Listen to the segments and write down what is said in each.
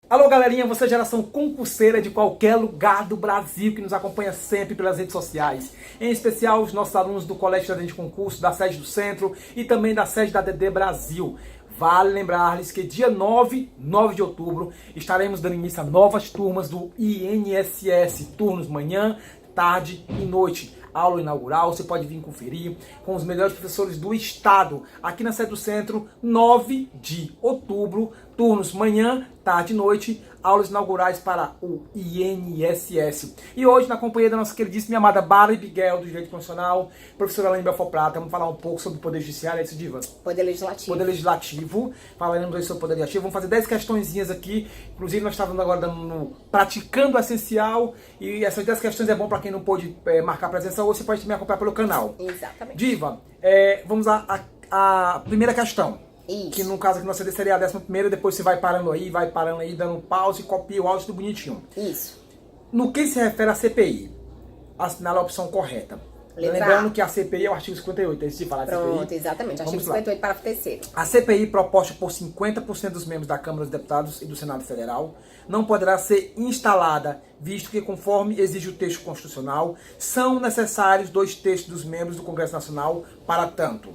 Alô galerinha, você é geração concurseira de qualquer lugar do Brasil que nos acompanha sempre pelas redes sociais. Em especial os nossos alunos do Colégio Estudante de Concurso, da sede do Centro e também da sede da DD Brasil. Vale lembrar-lhes que dia 9 de outubro, estaremos dando início a novas turmas do INSS, turnos manhã, tarde e noite. Aula inaugural, você pode vir conferir com os melhores professores do estado, aqui na sede do Centro, 9 de outubro, turnos manhã, tarde e noite, aulas inaugurais para o INSS. E hoje, na companhia da nossa queridíssima e amada Bárbara Biguel, do Direito Constitucional, professora Elaine Belfort Prata, vamos falar um pouco sobre o Poder Judiciário, é isso, Diva? Poder Legislativo. Poder Legislativo, falaremos hoje sobre o Poder Legislativo, vamos fazer 10 questõezinhas aqui, inclusive nós estávamos agora praticando o essencial, e essas 10 questões é bom para quem não pôde marcar presença hoje, você pode me acompanhar pelo canal. Exatamente. Diva, vamos à primeira questão. Isso. Que no caso aqui nossa seria a 11ª, depois você vai parando aí, dando pause e copia o áudio tudo bonitinho. Isso. No que se refere à CPI, assinala a opção correta. Lembrando que a CPI é o artigo 58, antes de falar de CPI. Pronto, exatamente. Artigo 58, parágrafo 3º. A CPI, proposta por 50% dos membros da Câmara dos Deputados e do Senado Federal, não poderá ser instalada, visto que, conforme exige o texto constitucional, são necessários 2/3 dos membros do Congresso Nacional para tanto.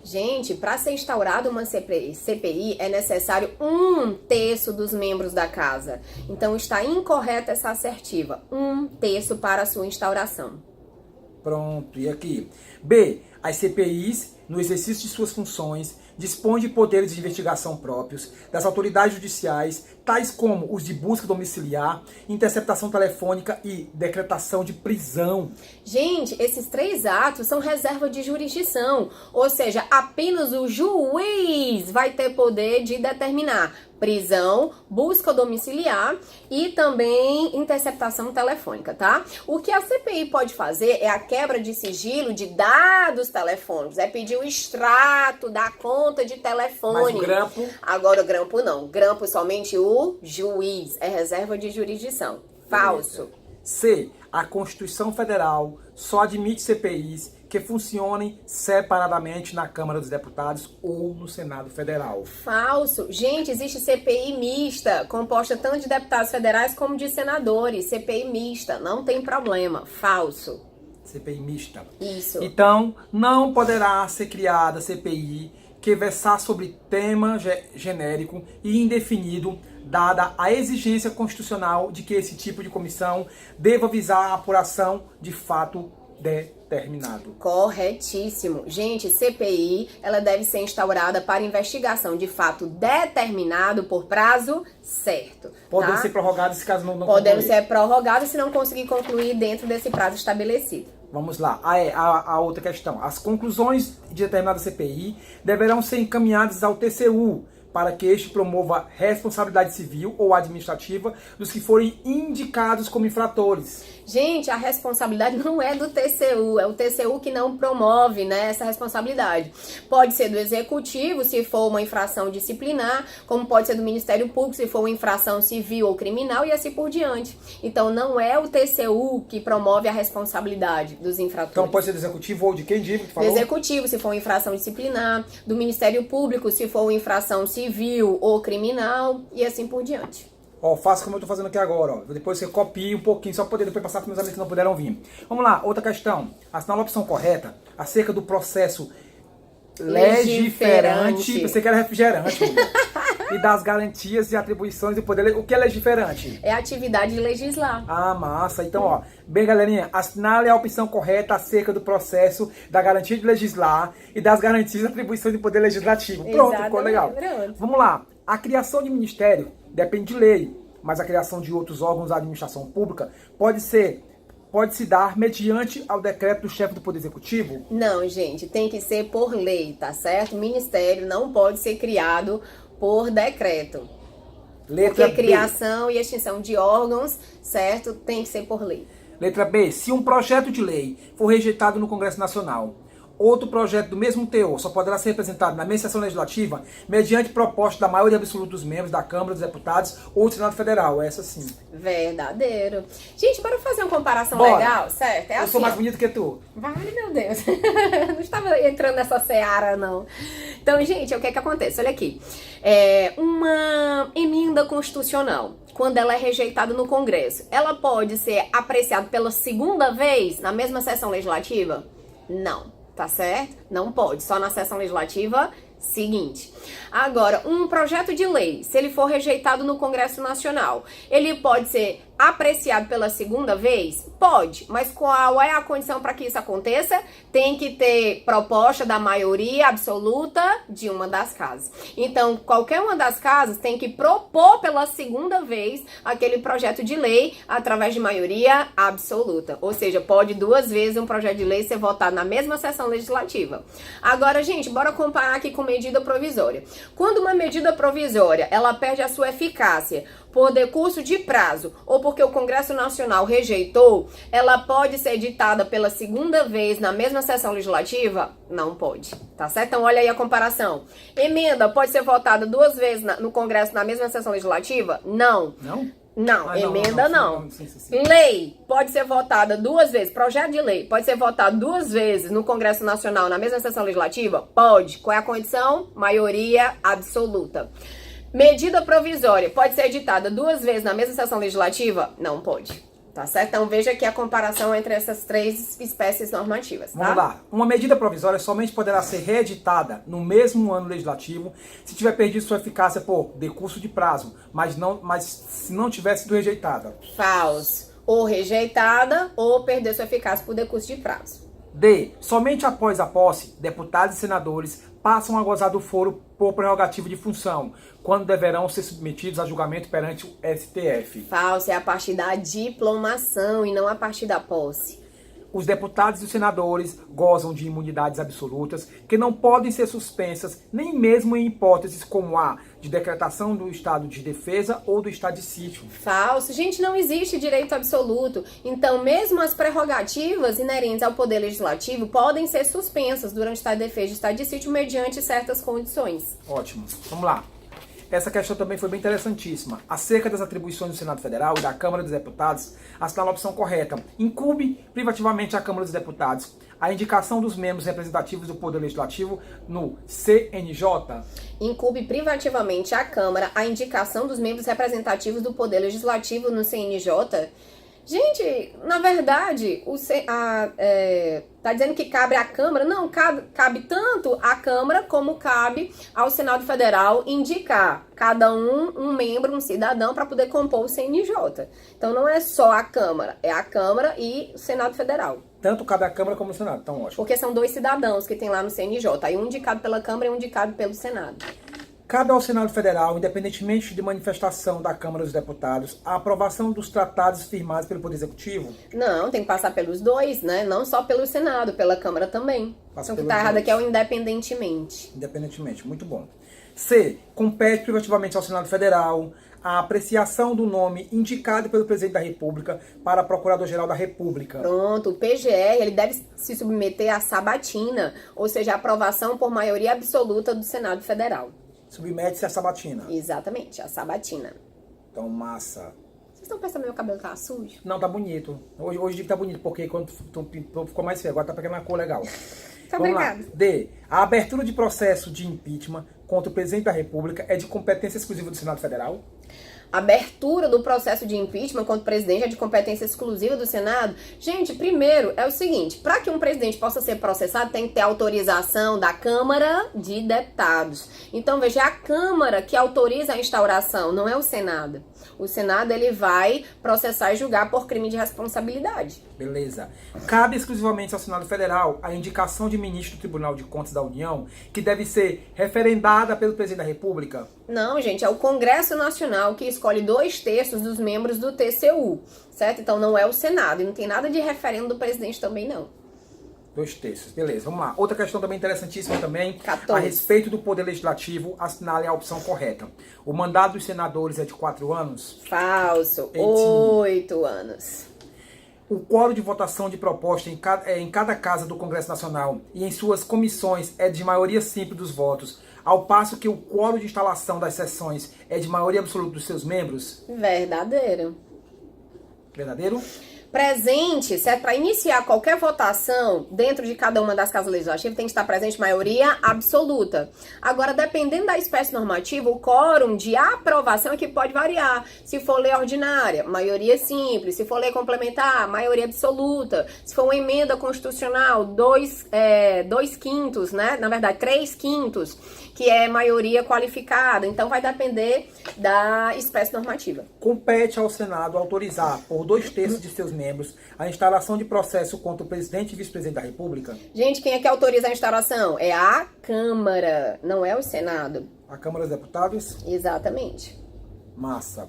Gente, para ser instaurada uma CPI é necessário 1/3 dos membros da casa. Então está incorreta essa assertiva. 1/3 para a sua instauração. Pronto, e aqui? B. As CPIs, no exercício de suas funções, dispõem de poderes de investigação próprios das autoridades judiciais, tais como os de busca domiciliar, interceptação telefônica e decretação de prisão. Gente, esses 3 atos são reserva de jurisdição, ou seja, apenas o juiz vai ter poder de determinar prisão, busca domiciliar e também interceptação telefônica, tá? O que a CPI pode fazer é a quebra de sigilo de dados telefônicos, é pedir o extrato da conta de telefone. Mas o grampo? Agora o grampo não, grampo somente o juiz, é reserva de jurisdição. Falso. C. A Constituição Federal só admite CPIs que funcionem separadamente na Câmara dos Deputados ou no Senado Federal. Falso. Gente, existe CPI mista, composta tanto de deputados federais como de senadores. CPI mista, não tem problema. Falso. CPI mista. Isso. Então, não poderá ser criada CPI que versar sobre tema genérico e indefinido, dada a exigência constitucional de que esse tipo de comissão deva visar a apuração de fato determinado. Corretíssimo. Gente, CPI, ela deve ser instaurada para investigação de fato determinado por prazo certo. Podem tá? ser prorrogados se caso não Podemos concluir. ser prorrogados se não conseguir concluir dentro desse prazo estabelecido. Vamos lá, a outra questão. As conclusões de determinada CPI deverão ser encaminhadas ao TCU, para que este promova responsabilidade civil ou administrativa dos que forem indicados como infratores. Gente, a responsabilidade não é do TCU, é o TCU que não promove, né, essa responsabilidade. Pode ser do Executivo, se for uma infração disciplinar, como pode ser do Ministério Público, se for uma infração civil ou criminal, e assim por diante. Então, não é o TCU que promove a responsabilidade dos infratores. Então pode ser do Executivo ou de quem, Diva, que falou? Do Executivo, se for uma infração disciplinar, do Ministério Público, se for uma infração civil ou criminal, e assim por diante. Ó, faça como eu tô fazendo aqui agora, ó. Depois você copia um pouquinho, só para poder depois passar para meus amigos que não puderam vir. Vamos lá, outra questão. Assinala a opção correta acerca do processo legiferante. Você quer refrigerante, e das garantias e atribuições do poder. O que é legiferante? É a atividade de legislar. Ah, massa. Então, ó, bem, galerinha, assinale a opção correta acerca do processo da garantia de legislar e das garantias e atribuições do poder legislativo. Pronto, Exatamente. ficou legal. Pronto. Vamos lá. A criação de ministério depende de lei, mas a criação de outros órgãos da administração pública pode se dar mediante ao decreto do chefe do Poder Executivo? Não, gente, tem que ser por lei, tá certo? O ministério não pode ser criado por decreto. Letra Porque B. criação e extinção de órgãos, certo? Tem que ser por lei. Letra B. Se um projeto de lei for rejeitado no Congresso Nacional outro projeto do mesmo teor só poderá ser representado na mesma sessão legislativa mediante proposta da maioria absoluta dos membros da Câmara dos Deputados ou do Senado Federal. Essa sim. Verdadeiro. Gente, bora fazer uma comparação Bora. Legal, certo? É Eu assim, sou mais ó. bonito que tu. Vale, meu Deus. Não estava entrando nessa seara, não. Então, gente, o que é que acontece? Olha aqui. Uma emenda constitucional, quando ela é rejeitada no Congresso, ela pode ser apreciada pela segunda vez na mesma sessão legislativa? Não, tá certo? Não pode, só na sessão legislativa seguinte. Agora, um projeto de lei, se ele for rejeitado no Congresso Nacional, ele pode ser apreciado pela segunda vez? Pode, mas qual é a condição para que isso aconteça? Tem que ter proposta da maioria absoluta de uma das casas. Então, qualquer uma das casas tem que propor pela segunda vez aquele projeto de lei através de maioria absoluta. Ou seja, pode 2 vezes um projeto de lei ser votado na mesma sessão legislativa. Agora, gente, bora comparar aqui com medida provisória. Quando uma medida provisória, ela perde a sua eficácia por decurso de prazo ou porque o Congresso Nacional rejeitou, ela pode ser editada pela segunda vez na mesma sessão legislativa? Não pode, tá certo? Então olha aí a comparação. Emenda pode ser votada 2 vezes no Congresso na mesma sessão legislativa? Não. Não? Não, emenda não. Sim. Lei pode ser votada 2 vezes, projeto de lei pode ser votado 2 vezes no Congresso Nacional na mesma sessão legislativa? Pode. Qual é a condição? Maioria absoluta. Medida provisória pode ser editada 2 vezes na mesma sessão legislativa? Não pode. Tá certo? Então veja aqui a comparação entre essas 3 espécies normativas, tá? Vamos lá. Uma medida provisória somente poderá ser reeditada no mesmo ano legislativo se tiver perdido sua eficácia por decurso de prazo, mas se não tiver sido rejeitada. Falso. Ou rejeitada ou perder sua eficácia por decurso de prazo. D. Somente após a posse, deputados e senadores passam a gozar do foro por prerrogativa de função, quando deverão ser submetidos a julgamento perante o STF. Falso, é a partir da diplomação e não a partir da posse. Os deputados e os senadores gozam de imunidades absolutas que não podem ser suspensas nem mesmo em hipóteses como a de decretação do estado de defesa ou do estado de sítio. Falso. Gente, não existe direito absoluto. Então, mesmo as prerrogativas inerentes ao poder legislativo podem ser suspensas durante o estado de defesa e estado de sítio mediante certas condições. Ótimo. Vamos lá. Essa questão também foi bem interessantíssima. Acerca das atribuições do Senado Federal e da Câmara dos Deputados, assinala a opção correta. Incumbe privativamente à Câmara dos Deputados a indicação dos membros representativos do Poder Legislativo no CNJ. Incumbe privativamente à Câmara a indicação dos membros representativos do Poder Legislativo no CNJ. Gente, na verdade, tá dizendo que cabe à Câmara? Não, cabe tanto à Câmara como cabe ao Senado Federal indicar cada um membro, um cidadão, para poder compor o CNJ. Então não é só a Câmara, é a Câmara e o Senado Federal. Tanto cabe à Câmara como ao Senado, então ótimo. Porque são 2 cidadãos que tem lá no CNJ, aí um indicado pela Câmara e um indicado pelo Senado. Cabe ao Senado Federal, independentemente de manifestação da Câmara dos Deputados, a aprovação dos tratados firmados pelo Poder Executivo? Não, tem que passar pelos 2, né? Não só pelo Senado, pela Câmara também. Passa Então o que pelos tá errado dois. aqui é o independentemente. Independentemente, muito bom. C. Compete privativamente ao Senado Federal a apreciação do nome indicado pelo Presidente da República para Procurador-Geral da República. Pronto, o PGR ele deve se submeter à sabatina, ou seja, a aprovação por maioria absoluta do Senado Federal. Submete-se à sabatina. Exatamente, a sabatina. Então, massa. Vocês estão pensando que meu cabelo tá sujo? Não, tá bonito. Hoje digo que tá bonito, porque quando tu pintou ficou mais feio. Agora tá pegando uma cor legal. Tá Vamos lá. obrigada. D. A abertura de processo de impeachment contra o Presidente da República é de competência exclusiva do Senado Federal? Abertura do processo de impeachment contra o presidente é de competência exclusiva do Senado? Gente, primeiro é o seguinte, para que um presidente possa ser processado, tem que ter autorização da Câmara de Deputados. Então, veja, é a Câmara que autoriza a instauração, não é o Senado. O Senado, ele vai processar e julgar por crime de responsabilidade. Beleza. Cabe exclusivamente ao Senado Federal a indicação de ministro do Tribunal de Contas da União, que deve ser referendada pelo Presidente da República? Não, gente, é o Congresso Nacional que escolhe 2/3 dos membros do TCU, certo? Então não é o Senado, e não tem nada de referendo do presidente também, não. 2/3, beleza, vamos lá. Outra questão também interessantíssima também, 14. a respeito do Poder Legislativo, assinale a opção correta. O mandato dos senadores é de 4 anos? Falso, 18. 8 anos. O quórum de votação de proposta em cada casa do Congresso Nacional e em suas comissões é de maioria simples dos votos, ao passo que o quórum de instalação das sessões é de maioria absoluta dos seus membros? Verdadeiro. Verdadeiro? Presente, se é para iniciar qualquer votação dentro de cada uma das casas legislativas, tem que estar presente maioria absoluta. Agora, dependendo da espécie normativa, o quórum de aprovação é que pode variar. Se for lei ordinária, maioria simples. Se for lei complementar, maioria absoluta. Se for uma emenda constitucional, 2/5, né? Na verdade, 3/5, que é maioria qualificada. Então, vai depender da espécie normativa. Compete ao Senado autorizar, por 2/3 de seus membros, a instalação de processo contra o presidente e vice-presidente da República? Gente, quem é que autoriza a instalação? É a Câmara, não é o Senado. A Câmara dos Deputados? Exatamente. Massa.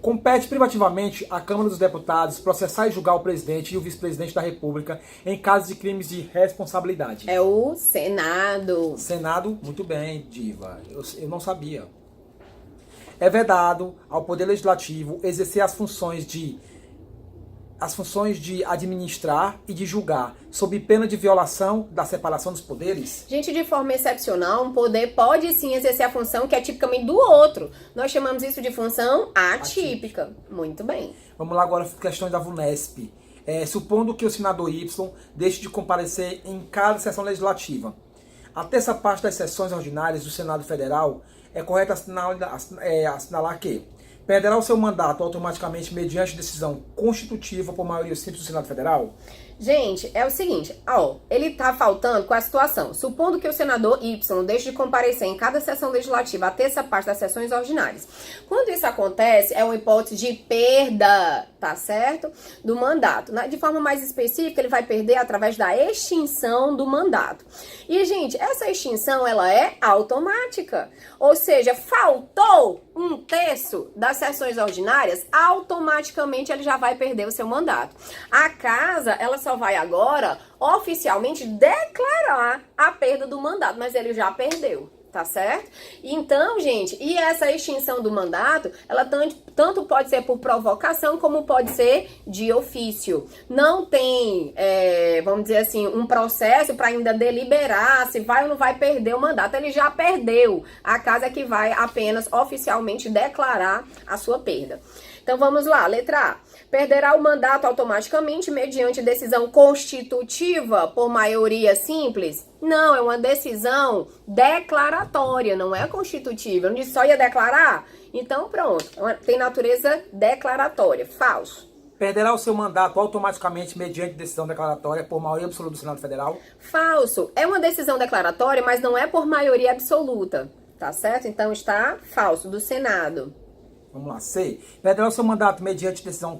Compete privativamente à Câmara dos Deputados processar e julgar o presidente e o vice-presidente da República em casos de crimes de responsabilidade? É o Senado. Senado, muito bem, diva. Eu não sabia. É vedado ao Poder Legislativo exercer as funções de administrar e de julgar, sob pena de violação da separação dos poderes? Gente, de forma excepcional, um poder pode sim exercer a função que é tipicamente do outro. Nós chamamos isso de função atípica. Muito bem. Vamos lá agora, questões da VUNESP. Supondo que o senador Y deixe de comparecer em cada sessão legislativa, a terça parte das sessões ordinárias do Senado Federal, é correto assinalar que perderá o seu mandato automaticamente mediante decisão constitutiva por maioria simples do Senado Federal? Gente, é o seguinte, ele tá faltando com a situação. Supondo que o senador Y deixe de comparecer em cada sessão legislativa a terça parte das sessões ordinárias. Quando isso acontece, é uma hipótese de perda, tá certo? Do mandato. De forma mais específica, ele vai perder através da extinção do mandato. E, gente, essa extinção, ela é automática. Ou seja, faltou 1/3 das sessões ordinárias, automaticamente ele já vai perder o seu mandato. A casa, ela só vai agora oficialmente declarar a perda do mandato, mas ele já perdeu, tá certo? Então, gente, e essa extinção do mandato, ela tanto pode ser por provocação como pode ser de ofício. Não tem, vamos dizer assim, um processo para ainda deliberar se vai ou não vai perder o mandato. Ele já perdeu. A casa é que vai apenas oficialmente declarar a sua perda. Então vamos lá, letra A. Perderá o mandato automaticamente mediante decisão constitutiva por maioria simples? Não, é uma decisão declaratória, não é constitutiva. Eu não disse só ia declarar? Então pronto, tem natureza declaratória. Falso. Perderá o seu mandato automaticamente mediante decisão declaratória por maioria absoluta do Senado Federal? Falso. É uma decisão declaratória, mas não é por maioria absoluta. Tá certo? Então está falso, do Senado. Vamos lá, C. Perderá o seu mandato mediante decisão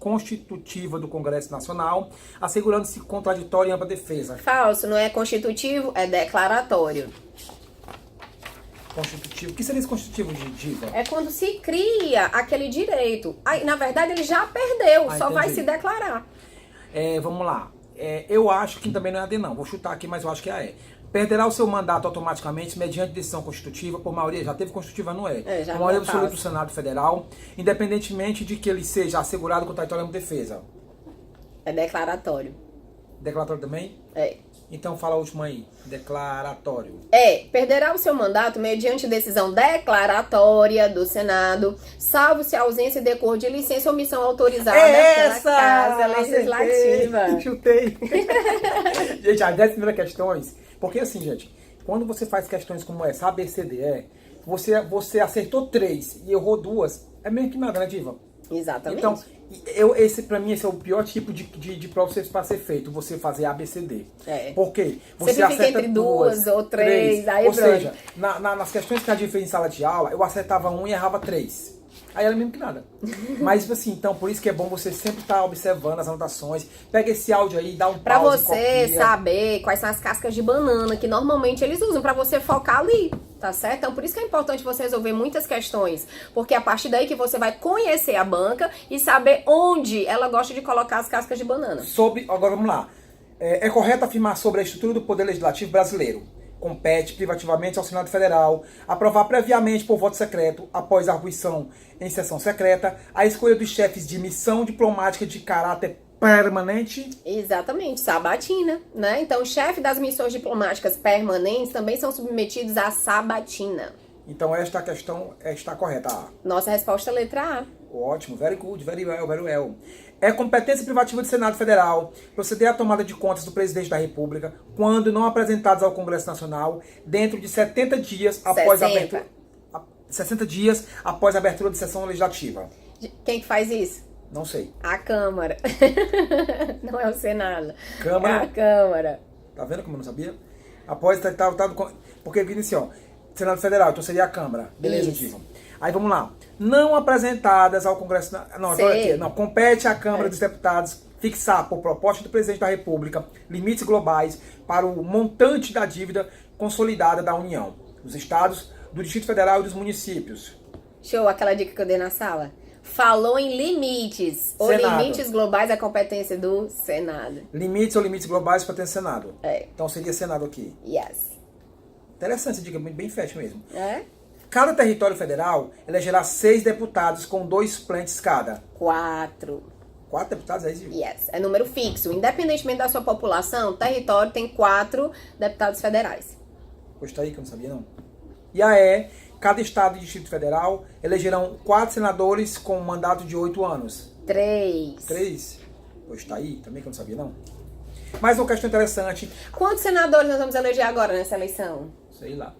constitutiva do Congresso Nacional, assegurando-se contraditório e ampla defesa. Falso, não é constitutivo, é declaratório. Constitutivo. O que seria esse constitutivo, diva? É quando se cria aquele direito. Aí, na verdade, ele já perdeu, só entendi. vai se declarar. Vamos lá. Eu acho que também não é a D, não. Vou chutar aqui, mas eu acho que é a E. Perderá o seu mandato automaticamente mediante decisão constitutiva por maioria, já teve constitutiva, não é? Já por maioria absoluta do Senado Federal, independentemente de que ele seja assegurado contraditório e defesa. É declaratório. Declaratório também? É. Então fala a última aí. Declaratório. Perderá o seu mandato mediante decisão declaratória do Senado, salvo se a ausência decorra de licença ou omissão autorizada pela Casa Legislativa. Chutei. Gente, as 10 primeiras questões, porque assim, gente, quando você faz questões como essa, A, B, C, D, E, você acertou 3 e errou 2, é meio que nada, né, diva? Exatamente. Então, pra mim, esse é o pior tipo de prova para ser feito, você fazer A, B, C, D. Por quê? Você fica entre 2 ou 3, aí ou seja, nas questões que a gente fez em sala de aula, eu acertava 1 e errava 3. Aí era mesmo que nada. Mas assim, então, por isso que é bom você sempre estar observando as anotações. Pega esse áudio aí, dá um pra pause, você copia. saber quais são as cascas de banana que normalmente eles usam pra você focar ali, tá certo? Então, por isso que é importante você resolver muitas questões, porque é a partir daí que você vai conhecer a banca e saber onde ela gosta de colocar as cascas de banana. Agora vamos lá. É correto afirmar sobre a estrutura do Poder Legislativo brasileiro compete privativamente ao Senado Federal aprovar previamente por voto secreto, após arguição em sessão secreta, a escolha dos chefes de missão diplomática de caráter permanente. Exatamente, sabatina, né? Então, o chefe das missões diplomáticas permanentes também são submetidos à sabatina. Então, esta questão está correta. A. Nossa resposta é letra A. Ótimo, very good, very well, very well. É competência privativa do Senado Federal proceder à tomada de contas do presidente da República quando não apresentados ao Congresso Nacional dentro de 70 dias após a abertura. 60 dias após a abertura de sessão legislativa. Quem que faz isso? Não sei. A Câmara. Não é o Senado. Câmara. É a Câmara. Tá vendo como eu não sabia? Após porque vindo assim, ó, Senado Federal, então seria a Câmara. Beleza, Diva. Aí vamos lá. Não apresentadas ao Congresso... Não, agora aqui. Não, compete à Câmara dos Deputados fixar, por proposta do Presidente da República, limites globais para o montante da dívida consolidada da União, dos Estados, do Distrito Federal e dos municípios. Show, aquela dica que eu dei na sala. Falou em limites. Ou Senado. limites globais, a competência do Senado. Limites ou limites globais para ter Senado. É. Então seria Senado aqui. Yes. Interessante essa dica, bem fashion mesmo. É? Cada território federal elegerá 6 deputados com 2 suplentes cada. 4. 4 deputados, é isso? Yes. É número fixo. Independentemente da sua população, o território tem 4 deputados federais. Pois tá aí que eu não sabia, não. E a E, cada estado e distrito federal elegerão 4 senadores com um mandato de 8 anos. 3. 3? Pois tá aí, também que eu não sabia, não. Mais uma questão interessante. Quantos senadores nós vamos eleger agora nessa eleição? Sei lá.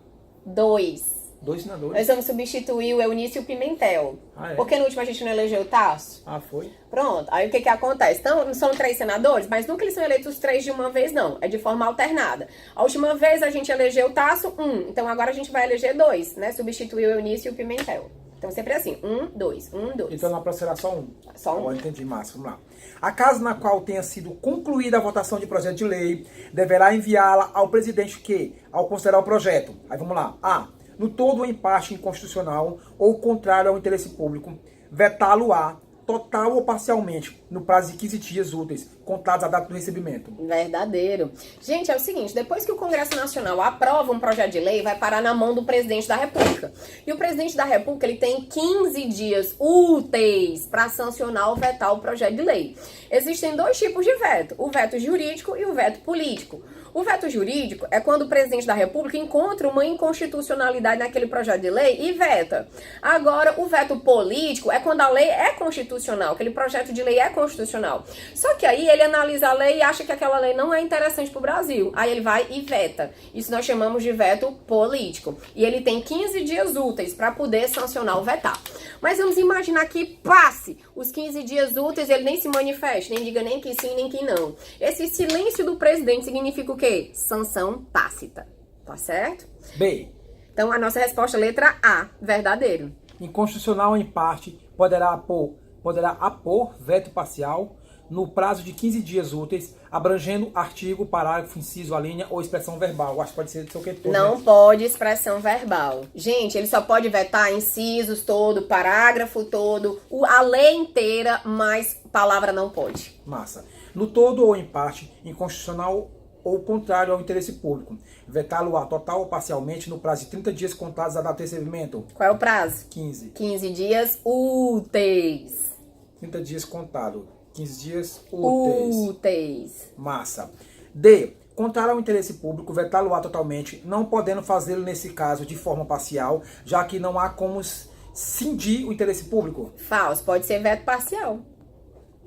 2. 2 senadores? Nós vamos substituir o Eunício e o Pimentel. Ah, é? Porque no último a gente não elegeu o Tasso. Ah, foi? Pronto. Aí o que acontece? Então, são 3 senadores, mas nunca eles são eleitos os 3 de uma vez, não. É de forma alternada. A última vez a gente elegeu o Tasso, 1. Então agora a gente vai eleger 2, né? Substituir o Eunício e o Pimentel. Então sempre assim, 1, 2, 1, 2. Então na próxima será só 1. Só 1. Agora entendi, Márcio. Vamos lá. A caso na qual tenha sido concluída a votação de projeto de lei, deverá enviá-la ao presidente que, ao considerar o projeto, aí vamos lá, A, no todo ou em parte inconstitucional ou contrário ao interesse público, vetá-lo-á, total ou parcialmente, no prazo de 15 dias úteis, contados a data do recebimento. Verdadeiro. Gente, é o seguinte, depois que o Congresso Nacional aprova um projeto de lei, vai parar na mão do presidente da República. E o presidente da República, ele tem 15 dias úteis para sancionar ou vetar o projeto de lei. Existem 2 tipos de veto, o veto jurídico e o veto político. O veto jurídico é quando o presidente da República encontra uma inconstitucionalidade naquele projeto de lei e veta. Agora, o veto político é quando a lei é constitucional, aquele projeto de lei é constitucional. Só que aí ele analisa a lei e acha que aquela lei não é interessante para o Brasil. Aí ele vai e veta. Isso nós chamamos de veto político. E ele tem 15 dias úteis para poder sancionar ou vetar. Mas vamos imaginar que passe os 15 dias úteis, ele nem se manifeste, nem diga nem que sim, nem que não. Esse silêncio do presidente significa o quê? Sanção tácita. Tá certo? B. Então a nossa resposta é letra A, verdadeiro. Inconstitucional em parte, poderá apor veto parcial no prazo de 15 dias úteis, abrangendo artigo, parágrafo, inciso, a linha ou expressão verbal. Acho que pode ser do seu que todo. Não pode expressão verbal. Gente, ele só pode vetar incisos todo, parágrafo todo, a lei inteira, mas palavra não pode. Massa. No todo ou em parte, inconstitucional ou contrário ao interesse público. Vetá-lo-á total ou parcialmente no prazo de 30 dias contados a data de recebimento. Qual é o prazo? 15. 15 dias úteis. 30 dias contado. 15 dias úteis. Massa. D. Contrário ao interesse público, vetá-lo-á totalmente, não podendo fazê-lo nesse caso de forma parcial, já que não há como cindir o interesse público. Falso. Pode ser veto parcial.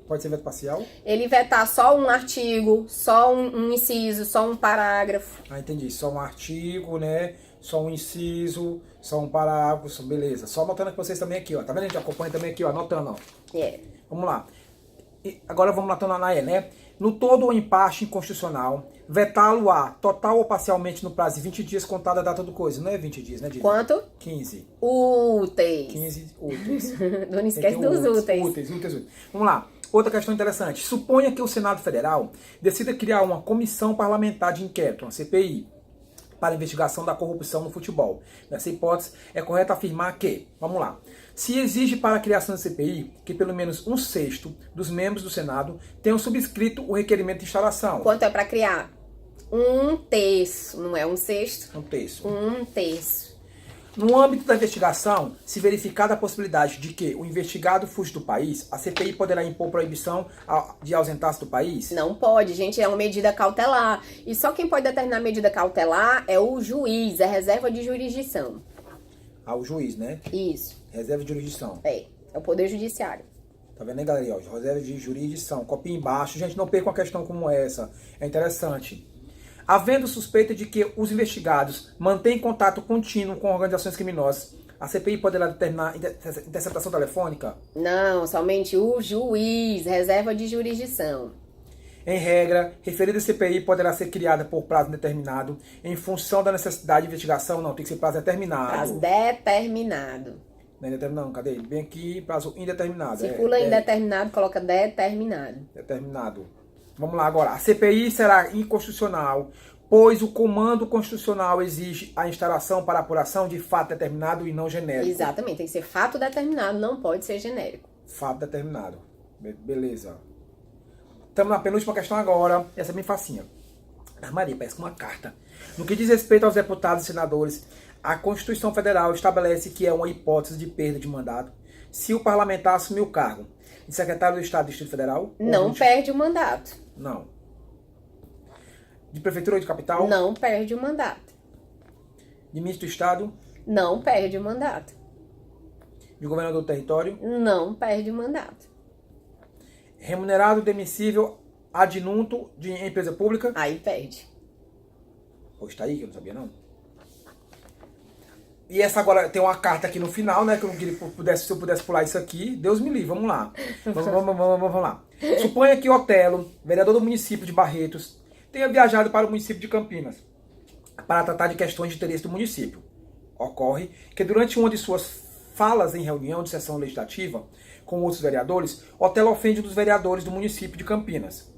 Pode ser veto parcial? Ele vetar só um artigo, só um inciso, só um parágrafo. Ah, entendi. Só um artigo, né? Só um inciso, só um parágrafo, beleza. Só anotando aqui vocês também aqui, ó. Tá vendo? A gente acompanha também aqui, ó. Anotando, ó. Yeah. Vamos lá. E agora vamos anotando na E, né? No todo ou em parte inconstitucional, vetá-lo-á total ou parcialmente no prazo de 20 dias contado a data do coisa. Não é 20 dias, né, Didi? Quanto? 15. Úteis. 15 úteis. Não esquece dos úteis. Úteis. Vamos lá. Outra questão interessante. Suponha que o Senado Federal decida criar uma comissão parlamentar de inquérito, uma CPI, para investigação da corrupção no futebol. Nessa hipótese, é correto afirmar que, vamos lá, se exige para a criação da CPI que pelo menos 1/6 dos membros do Senado tenham subscrito o requerimento de instalação. Quanto é para criar? Um terço, não é um sexto? Um terço. Um terço. No âmbito da investigação, se verificada a possibilidade de que o investigado fuja do país, a CPI poderá impor proibição de ausentar-se do país? Não pode, gente, é uma medida cautelar. E só quem pode determinar a medida cautelar é o juiz, é reserva de jurisdição. Ah, o juiz, né? Isso. Reserva de jurisdição. É o Poder Judiciário. Tá vendo aí, galera? Ó, reserva de jurisdição. Copia embaixo. Gente, não perca uma questão como essa. É interessante. Havendo suspeita de que os investigados mantêm contato contínuo com organizações criminosas, a CPI poderá determinar interceptação telefônica? Não, somente o juiz, reserva de jurisdição. Em regra, referida CPI poderá ser criada por prazo indeterminado em função da necessidade de investigação. Não, tem que ser prazo determinado. Prazo determinado. Não é indeterminado, não, cadê? Bem aqui, prazo indeterminado. Circula indeterminado, coloca determinado. Determinado. Vamos lá agora. A CPI será inconstitucional, pois o comando constitucional exige a instalação para apuração de fato determinado e não genérico. Exatamente, tem que ser fato determinado, não pode ser genérico. Fato determinado. Beleza. Estamos na penúltima questão agora. Essa é bem facinha. Maria, parece uma carta. No que diz respeito aos deputados e senadores, a Constituição Federal estabelece que é uma hipótese de perda de mandato se o parlamentar assumir o cargo de secretário do Estado do Distrito Federal. Não perde o mandato. Não. De prefeitura ou de capital? Não perde o mandato. De ministro do Estado? Não perde o mandato. De governador do território? Não perde o mandato. Remunerado, demissível, adjunto de empresa pública? Aí perde. Pois tá aí, que eu não sabia não. E essa agora tem uma carta aqui no final, né? Que eu não queria se eu pudesse pular isso aqui. Deus me livre, vamos lá. Vamos lá. Suponha que Otelo, vereador do município de Barretos, tenha viajado para o município de Campinas para tratar de questões de interesse do município. Ocorre que durante uma de suas falas em reunião de sessão legislativa com outros vereadores, Otelo ofende um dos vereadores do município de Campinas,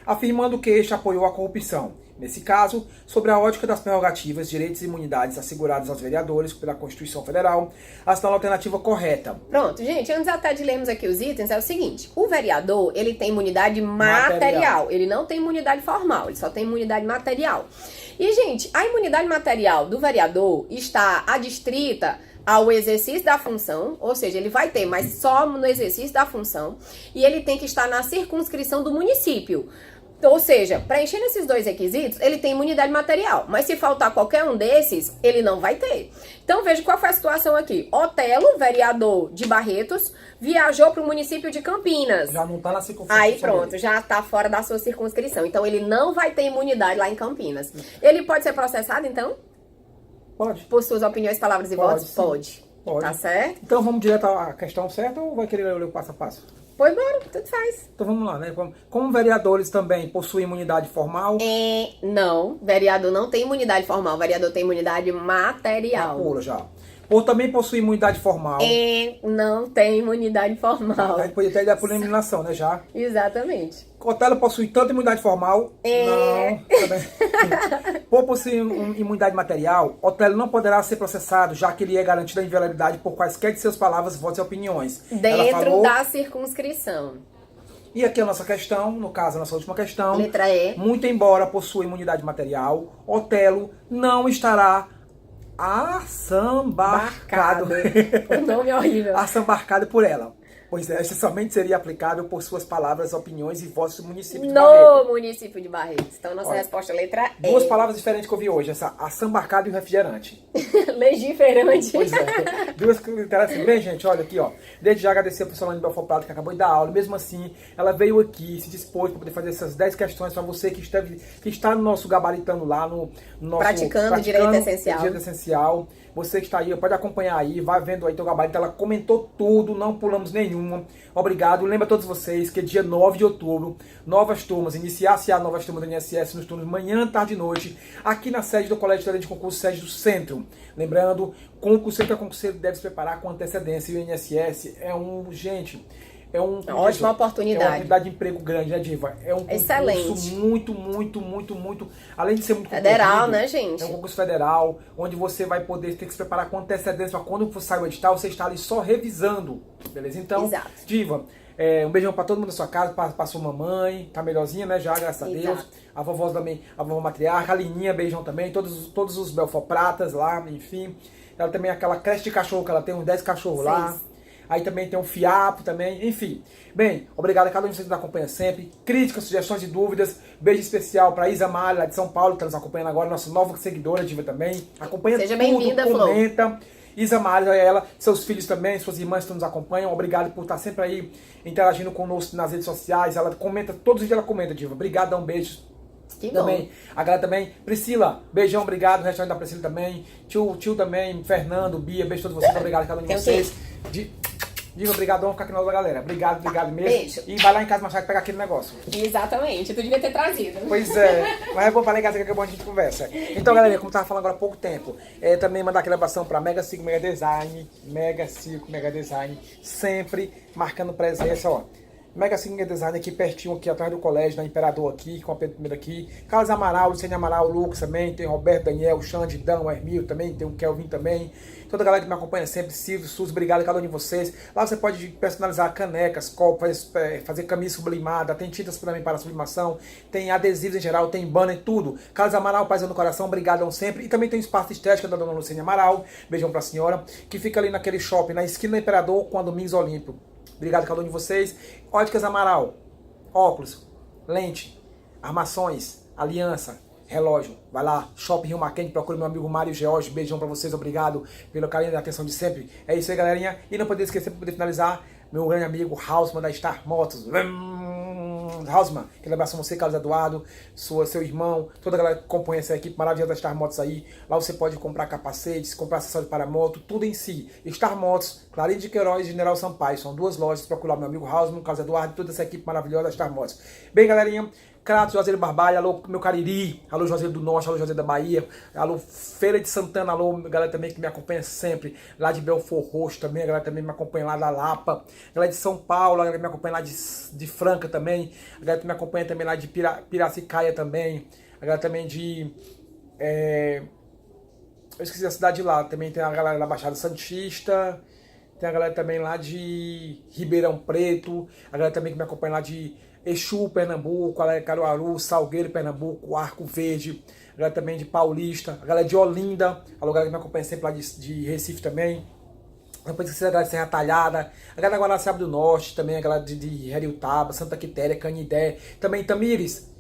afirmando que este apoiou a corrupção. Nesse caso, sobre a ótica das prerrogativas, direitos e imunidades assegurados aos vereadores pela Constituição Federal, assinala a alternativa correta. Pronto, gente, antes até de lermos aqui os itens, é o seguinte: o vereador, ele tem imunidade material. Ele não tem imunidade formal, ele só tem imunidade material. E, gente, a imunidade material do vereador está adstrita ao exercício da função, ou seja, ele vai ter, mas só no exercício da função, e ele tem que estar na circunscrição do município. Ou seja, preenchendo esses dois requisitos, ele tem imunidade material. Mas se faltar qualquer um desses, ele não vai ter. Então veja qual foi a situação aqui. Otelo, vereador de Barretos, viajou para o município de Campinas. Já não está na circunscrição. Aí pronto, já está fora da sua circunscrição. Então ele não vai ter imunidade lá em Campinas. Ele pode ser processado, então? Pode. Por suas opiniões, palavras e votos? Pode. Pode. Tá certo? Então vamos direto à questão certa ou vai querer ler o passo a passo? Pois bora, tudo faz. Então vamos lá, né? Como vereadores também possuem imunidade formal? Não, vereador não tem imunidade formal, vereador tem imunidade material. Pula já. Ou também possui imunidade formal? Não tem imunidade formal. Aí pode até dar por eliminação, né? Já. Exatamente. Otelo possui tanto imunidade formal? Não. Também. Por possuir imunidade material, Otelo não poderá ser processado, já que ele é garantido a inviolabilidade por quaisquer de suas palavras, votos e opiniões. Dentro da circunscrição. E aqui a nossa questão, no caso a nossa última questão. Letra E. Muito embora possua imunidade material, Otelo não estará assambarcado. O nome é horrível. Assambarcado por ela. Pois é, este somente seria aplicável por suas palavras, opiniões e votos do município de Barretos. No município de Barretos. Então, nossa resposta é letra E. Duas palavras diferentes que eu vi hoje, essa assambarcado e o refrigerante. Legiferante. Pois é. Duas que interessantes. Bem, gente, olha aqui, ó. Desde já agradecer a professora Anne Belfor Prado, que acabou de dar aula. Mesmo assim, ela veio aqui, se dispôs para poder fazer essas 10 questões para você que está no nosso gabaritando lá, no nosso... Praticando direito essencial. Direito essencial. Você que está aí, pode acompanhar aí, vai vendo aí teu gabarito. Ela comentou tudo, não pulamos nenhuma. Obrigado. Lembra a todos vocês que dia 9 de outubro, novas turmas, iniciar-se a novas turmas do INSS nos turnos manhã, tarde e noite, aqui na sede do Colégio de Concurso, sede do Centro. Lembrando, concurseiro que é concurseiro deve se preparar com antecedência. E o INSS é ótima oportunidade. É uma oportunidade de emprego grande, né, Diva? É um concurso muito, além de ser muito federal, né, gente? É um concurso federal, onde você vai poder ter que se preparar com antecedência, para quando for sair o edital, você está ali só revisando, beleza? Então, exato. Diva, Um beijão pra todo mundo da sua casa, pra sua mamãe, tá melhorzinha, né, já, graças a Deus. A vovó também, a vovó matriarca, a Lininha, beijão também, todos os Belfort Pratas lá, enfim. Ela também é aquela creche de cachorro, que ela tem uns 10 cachorros lá. Aí também tem um fiapo também, enfim. Bem, obrigado a cada um de vocês que nos acompanha sempre. Críticas, sugestões e dúvidas. Beijo especial pra Isa Malha, lá de São Paulo, que está nos acompanhando agora, nossa nova seguidora, Diva também. Acompanha Seja tudo, bem-vinda, comenta. Isa Malha, ela, seus filhos também, suas irmãs que nos acompanham. Obrigado por estar sempre aí interagindo conosco nas redes sociais. Ela comenta, todos os dias ela comenta, Diva. Obrigado, um beijo. Que também, bom. a galera também, Priscila, beijão, obrigado, o restaurante da Priscila também, tio também, Fernando, Bia, beijo a todos vocês, obrigado a cada um de vocês. Diga obrigadão, ficar aqui na outra galera. Obrigado mesmo. Beijo. E vai lá em casa mais tarde pegar aquele negócio. Exatamente, tu devia ter trazido. Pois é, mas é bom para lá em casa que é bom a gente conversa. Então, galera, como eu tava falando agora há pouco tempo, também mandar aquela abração para Mega 5 Mega Design, Mega 5 Mega Design, sempre marcando presença, ó. Mega 5 Mega Design aqui pertinho, aqui atrás do colégio, da Imperador aqui, com a Pedro I aqui. Carlos Amaral, Luciane Amaral, Lucas também, tem Roberto, Daniel, Xande, Dão, Hermil também, tem o Kelvin também. Toda a galera que me acompanha sempre, Silvio, Sus, obrigado a cada um de vocês. Lá você pode personalizar canecas, copos, fazer camisa sublimada, tem tintas também para sublimação, tem adesivos em geral, tem banner, tudo. Carlos Amaral, Paizão do Coração, obrigadão sempre. E também tem o espaço de estética da dona Luciane Amaral, beijão pra senhora, que fica ali naquele shopping, na esquina do Imperador com a Domingos Olímpio. Obrigado a cada um de vocês. Óticas Amaral, óculos, lente, armações, aliança, relógio. Vai lá, Shopping Rio Mackenzie, procure meu amigo Mário George. Beijão pra vocês, obrigado pelo carinho e atenção de sempre. É isso aí, galerinha. E não poder esquecer, para poder finalizar, meu grande amigo Hausmann da Star Motos. Hausmann, aquele abraço a você, Carlos Eduardo, seu irmão, toda a galera que acompanha essa equipe maravilhosa da Star Motos aí. Lá você pode comprar capacetes, comprar acessórios para moto, tudo em si. Star Motos, Clarim de Queiroz e General Sampaio. São duas lojas, procura lá meu amigo Hausmann, Carlos Eduardo, toda essa equipe maravilhosa da Star Motos. Bem, galerinha, Crato, Juazeiro Barbalho, alô meu Cariri, alô Juazeiro do Norte, alô Juazeiro da Bahia, alô Feira de Santana, alô galera também que me acompanha sempre, lá de Belfort Roxo também, a galera também me acompanha lá da Lapa, a galera de São Paulo, a galera que me acompanha lá de Franca também, a galera que me acompanha também lá de Piracicaia também, a galera também de... eu esqueci a cidade lá, também tem a galera da Baixada Santista, tem a galera também lá de Ribeirão Preto, a galera também que me acompanha lá de Exu, Pernambuco, a galera de Caruaru, Salgueiro, Pernambuco, Arco Verde, a galera também de Paulista, a galera de Olinda, a galera que me acompanha sempre lá de Recife também. Depois esqueci a galera de Serra Talhada, a galera da Guaraciaba do Norte, também a galera de Heriutaba, Santa Quitéria, Canidé, também Tamires.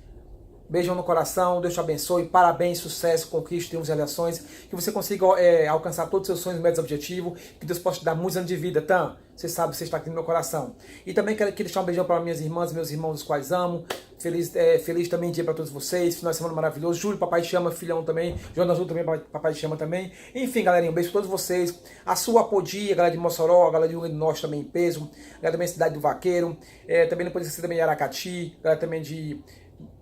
Beijão no coração, Deus te abençoe, parabéns, sucesso, conquiste, triunfos e realizações, que você consiga alcançar todos os seus sonhos, metas, objetivos, que Deus possa te dar muitos anos de vida, tá? Você sabe, você está aqui no meu coração. E também quero aqui deixar um beijão para minhas irmãs, meus irmãos, os quais amo. Feliz também dia para todos vocês, final de semana maravilhoso. Júlio, papai te chama, filhão também. Jonas Azul também, papai te chama também. Enfim, galerinha, um beijo para todos vocês. A sua Podia, a galera de Mossoró, a galera de Rio Grande do Norte também em peso. A galera também da Cidade do Vaqueiro. Também não pode esquecer também de Aracati, a galera também de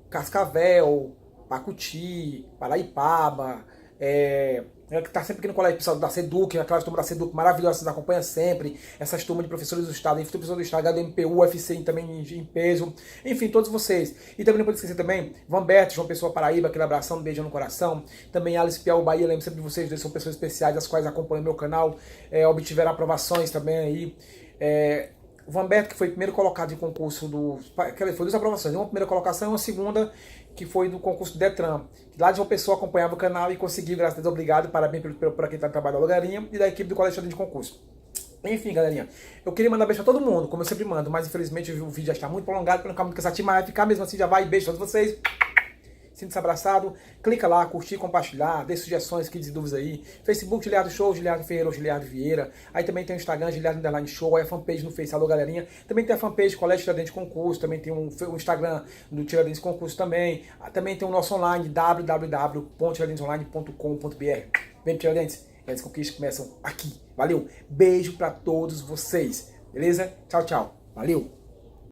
Cascavel, Pacuti, Paraipaba, que tá sempre aqui no colégio, pessoal da SEDUC, aquelas turmas da SEDUC maravilhosas, vocês acompanham sempre, essas turmas de professores do Estado, enfim, professores do Estado, do MPU, UFC também em peso, enfim, todos vocês. E também não pode esquecer também, Vanberto, João Pessoa, Paraíba, aquele abração, um beijão no coração, também Alice Piau, Bahia, lembro sempre de vocês dois, são pessoas especiais, as quais acompanham o meu canal, obtiveram aprovações também aí, o Vanberto, que foi primeiro colocado em concurso foi duas aprovações, uma primeira colocação e uma segunda, que foi do concurso do Detran. Lá de uma pessoa acompanhava o canal e conseguiu, graças a Deus, obrigado, parabéns por aquele trabalho da Logarinha e da equipe do Colégio de Concurso. Enfim, galerinha, eu queria mandar beijo a todo mundo, como eu sempre mando, mas infelizmente o vídeo já está muito prolongado, para não ficar muito cansativo, mas vai ficar mesmo assim, já vai, beijo a todos vocês. Sinta-se abraçado, clica lá, curtir, compartilhar, dê sugestões, kits e dúvidas aí. Facebook, Giliardo Show, Giliardo Ferreira ou Giliardo Vieira. Aí também tem o Instagram, Giliardo Underline Show, aí a fanpage no Face, alô galerinha. Também tem a fanpage Colégio Tiradentes Concurso, também tem o Instagram do Tiradentes Concurso também. Também tem o nosso online, www.tiradentesonline.com.br. Vem Tiradentes, e as conquistas começam aqui. Valeu, beijo pra todos vocês, beleza? Tchau, tchau, valeu!